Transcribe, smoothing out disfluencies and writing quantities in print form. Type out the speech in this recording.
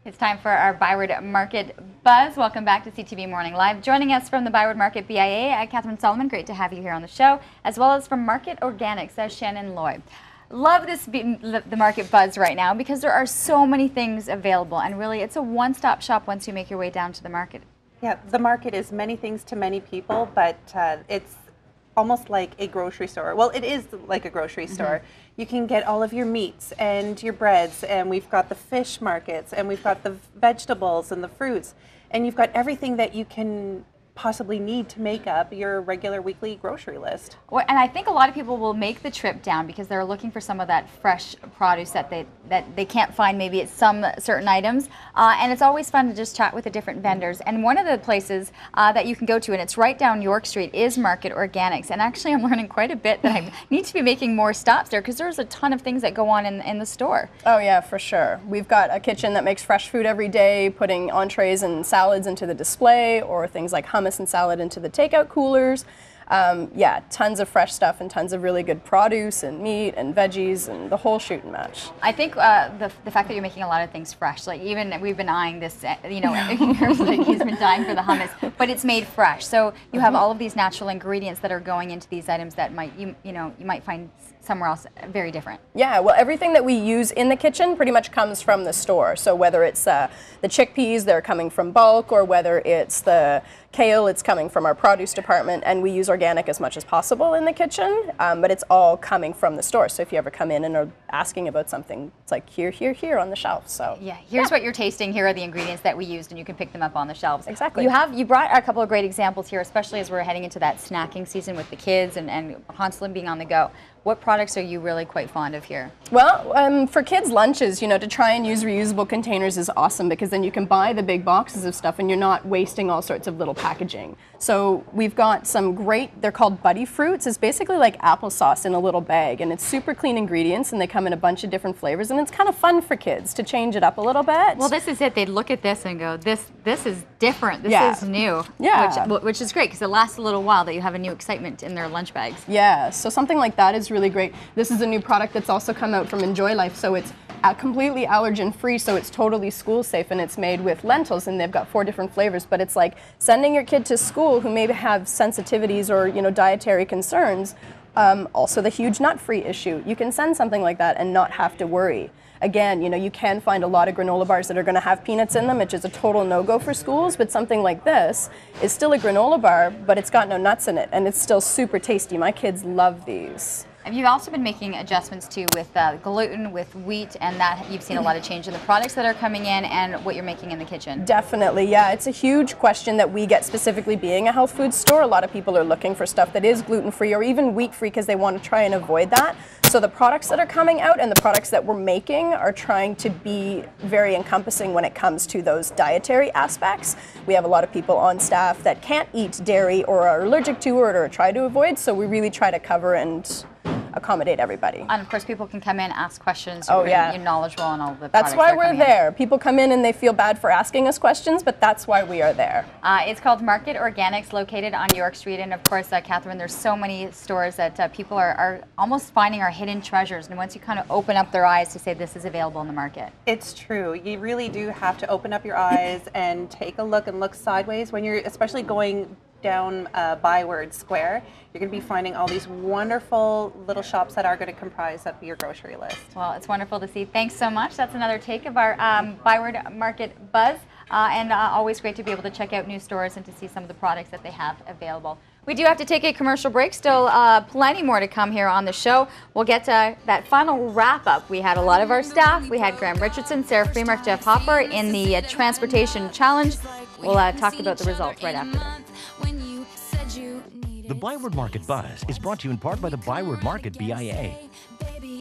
It's time for our ByWard Market Buzz. Welcome back to CTV Morning Live. Joining us from the ByWard Market BIA, Katherine Solomon. Great to have you here on the show, as well as from Market Organics, Shannon and Lloy. Love this the Market Buzz right now because there are so many things available, and really it's a one-stop shop once you make your way down to the market. Yeah, the market is many things to many people, but it's almost like a grocery store. Well, it is like a grocery store. You can get all of your meats and your breads, and we've got the fish markets, and we've got the vegetables and the fruits, and you've got everything that you can possibly need to make up your regular weekly grocery list. Well, and I think a lot of people will make the trip down because they're looking for some of that fresh produce that they can't find maybe at some certain items, and it's always fun to just chat with the different vendors. And one of the places that you can go to, and it's right down York Street, is Market Organics. And actually I'm learning quite a bit that I need to be making more stops there because there's a ton of things that go on in the store. Oh yeah, for sure. We've got a kitchen that makes fresh food every day, putting entrees and salads into the display, or things like hummus and salad into the takeout coolers. Yeah, tons of fresh stuff and tons of really good produce and meat and veggies and the whole shoot and match. I think the fact that you're making a lot of things fresh, like even we've been eyeing this, you know, he's been dying for the hummus, but it's made fresh. So you have all of these natural ingredients that are going into these items that you might find somewhere else very different. Yeah, well, everything that we use in the kitchen pretty much comes from the store. So whether it's the chickpeas, they're coming from bulk, or whether it's the kale, it's coming from our produce department, and we use organic as much as possible in the kitchen, but it's all coming from the store. So if you ever come in and are asking about something, it's like here on the shelf. So yeah, here's what you're tasting, here are the ingredients that we used, and you can pick them up on the shelves. Exactly. You brought a couple of great examples here, especially as we're heading into that snacking season with the kids and constantly being on the go. What products are you really quite fond of here? Well, for kids' lunches, you know, to try and use reusable containers is awesome because then you can buy the big boxes of stuff and you're not wasting all sorts of little packaging. So we've got some great, they're called Buddy Fruits. It's basically like applesauce in a little bag, and it's super clean ingredients, and they come in a bunch of different flavors, and it's kind of fun for kids to change it up a little bit. Well, this is it. They'd look at this and go, this is different. This is new. Yeah. Which is great because it lasts a little while that you have a new excitement in their lunch bags. Yeah, so something like that is really great. This is a new product that's also come out from Enjoy Life, so it's completely allergen free, so it's totally school safe, and it's made with lentils, and they've got 4 different flavors. But it's like sending your kid to school who maybe have sensitivities or, you know, dietary concerns. Also the huge nut free issue. You can send something like that and not have to worry. Again, you know, you can find a lot of granola bars that are going to have peanuts in them, which is a total no-go for schools, but something like this is still a granola bar, but it's got no nuts in it, and it's still super tasty. My kids love these. You've also been making adjustments too with gluten, with wheat, and that you've seen a lot of change in the products that are coming in and what you're making in the kitchen. Definitely, yeah. It's a huge question that we get, specifically being a health food store. A lot of people are looking for stuff that is gluten-free or even wheat-free because they want to try and avoid that. So the products that are coming out and the products that we're making are trying to be very encompassing when it comes to those dietary aspects. We have a lot of people on staff that can't eat dairy or are allergic to it or try to avoid, so we really try to cover and accommodate everybody. And of course people can come in, ask questions, you're knowledgeable on all the That's why we're there. People come in and they feel bad for asking us questions, but that's why we are there. It's called Market Organics, located on York Street, and of course, Katherine, there's so many stores that people are almost finding are hidden treasures, and once you kind of open up their eyes to say this is available in the market. It's true. You really do have to open up your eyes and take a look and look sideways when you're especially going down ByWard Square. You're going to be finding all these wonderful little shops that are going to comprise of your grocery list. Well, it's wonderful to see. Thanks so much. That's another take of our ByWard Market Buzz, and always great to be able to check out new stores and to see some of the products that they have available. We do have to take a commercial break. Still plenty more to come here on the show. We'll get to that final wrap-up. We had a lot of our staff. We had Graham Richardson, Sarah Freemark, Jeff Hopper in the Transportation Challenge. We'll talk about the results right after this. The ByWard Market Buzz is brought to you in part by the ByWard Market BIA.